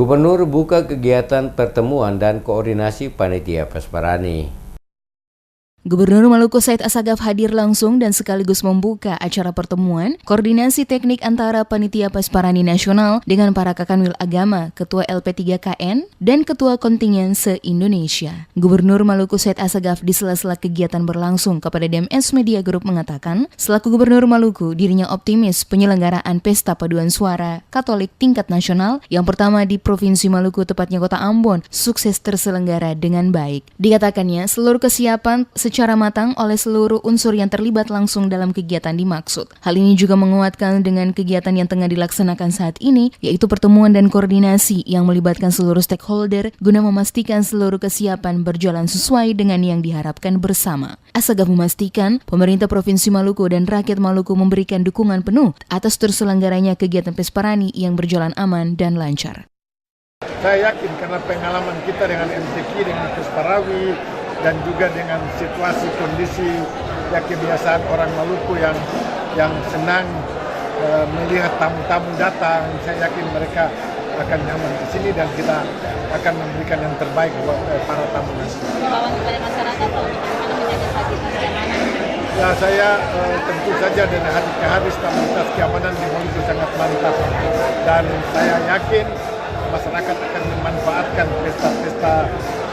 Gubernur buka kegiatan pertemuan dan koordinasi panitia Pesparani. Gubernur Maluku Said Assagaf hadir langsung dan sekaligus membuka acara pertemuan koordinasi teknik antara Panitia Pesparani Nasional dengan para kakanwil agama, Ketua LP3KN, dan Ketua Kontingen se-Indonesia. Gubernur Maluku Said Assagaf di sela-sela kegiatan berlangsung kepada DMS Media Group mengatakan, selaku Gubernur Maluku, dirinya optimis penyelenggaraan Pesta Paduan Suara Katolik tingkat nasional yang pertama di Provinsi Maluku, tepatnya Kota Ambon, sukses terselenggara dengan baik. Dikatakannya, seluruh kesiapan secara matang oleh seluruh unsur yang terlibat langsung dalam kegiatan dimaksud. Hal ini juga menguatkan dengan kegiatan yang tengah dilaksanakan saat ini, yaitu pertemuan dan koordinasi yang melibatkan seluruh stakeholder guna memastikan seluruh kesiapan berjalan sesuai dengan yang diharapkan bersama. Assagaf memastikan pemerintah Provinsi Maluku dan rakyat Maluku memberikan dukungan penuh atas terselenggaranya kegiatan Pesparani yang berjalan aman dan lancar. Saya yakin karena pengalaman kita dengan MTQ, dengan Pesparawi, dan juga dengan situasi kondisi ya kebiasaan orang Maluku yang senang melihat tamu-tamu datang, saya yakin mereka akan nyaman di sini dan kita akan memberikan yang terbaik buat para tamu nanti. Himbauan kepada masyarakat untuk bagaimana menjaga stabilitas keamanan? Ya, saya tentu saja dari hari ke hari stabilitas keamanan di Maluku sangat mantap dan saya yakin masyarakat akan memanfaatkan pesta-pesta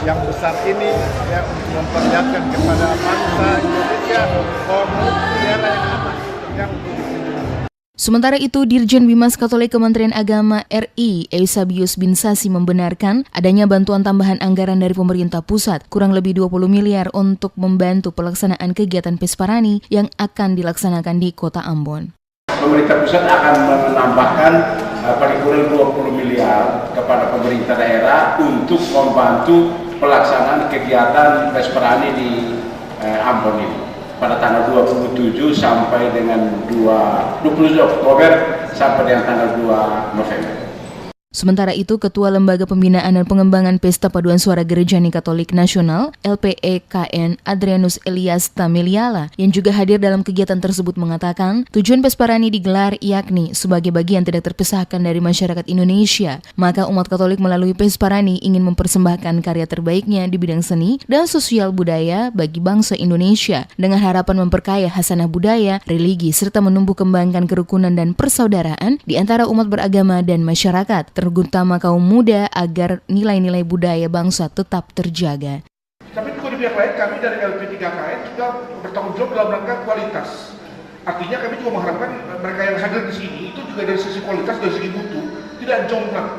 yang besar ini ya untuk memperlihatkan kepada bangsa Indonesia bahwa Maluku negara yang aman yang dikunjungi. Sementara itu, Dirjen Bimas Katolik Kementerian Agama RI, Eusebius bin Sasi membenarkan adanya bantuan tambahan anggaran dari pemerintah pusat, kurang lebih 20 miliar untuk membantu pelaksanaan kegiatan Pesparani yang akan dilaksanakan di Kota Ambon. Pemerintah pusat akan menambahkan paling kurang 20 miliar kepada pemerintah daerah untuk membantu pelaksanaan kegiatan Pesparani di Ambon ini pada tanggal 27 sampai dengan 20 Oktober sampai dengan tanggal 2 November. Sementara itu, Ketua Lembaga Pembinaan dan Pengembangan Pesta Paduan Suara Gerejani Katolik Nasional (LPEKN) Adrianus Elias Tamiliala yang juga hadir dalam kegiatan tersebut mengatakan, tujuan Pesparani digelar yakni sebagai bagian tidak terpisahkan dari masyarakat Indonesia. Maka umat Katolik melalui Pesparani ingin mempersembahkan karya terbaiknya di bidang seni dan sosial budaya bagi bangsa Indonesia dengan harapan memperkaya hasanah budaya, religi serta menumbuh kembangkan kerukunan dan persaudaraan di antara umat beragama dan masyarakat, terutama kaum muda agar nilai-nilai budaya bangsa tetap terjaga. Tapi juga di pihak lain kami dari LP3KN juga bertanggung jawab dalam rangka kualitas. Artinya kami juga mengharapkan mereka yang hadir di sini itu juga dari sisi kualitas, dari segi mutu tidak jomplang,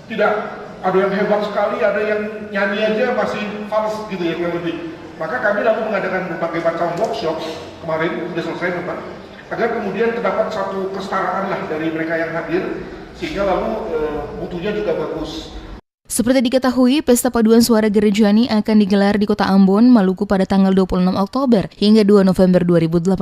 tidak ada yang hebat sekali, ada yang nyanyi aja masih fals gitu ya kurang lebih. Maka kami lalu mengadakan berbagai macam workshop kemarin sudah selesai Bapak, agar kemudian terdapat satu kesetaraan lah dari mereka yang hadir, sehingga lalu mutunya juga bagus. Seperti diketahui, Pesta Paduan Suara Gerejani akan digelar di Kota Ambon, Maluku pada tanggal 26 Oktober hingga 2 November 2018.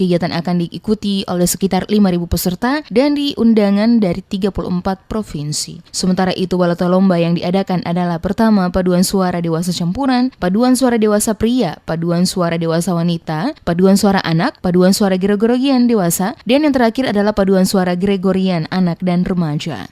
Kegiatan akan diikuti oleh sekitar 5.000 peserta dan diundangan dari 34 provinsi. Sementara itu, balota lomba yang diadakan adalah pertama paduan suara dewasa campuran, paduan suara dewasa pria, paduan suara dewasa wanita, paduan suara anak, paduan suara Gregorian dewasa, dan yang terakhir adalah paduan suara Gregorian anak dan remaja.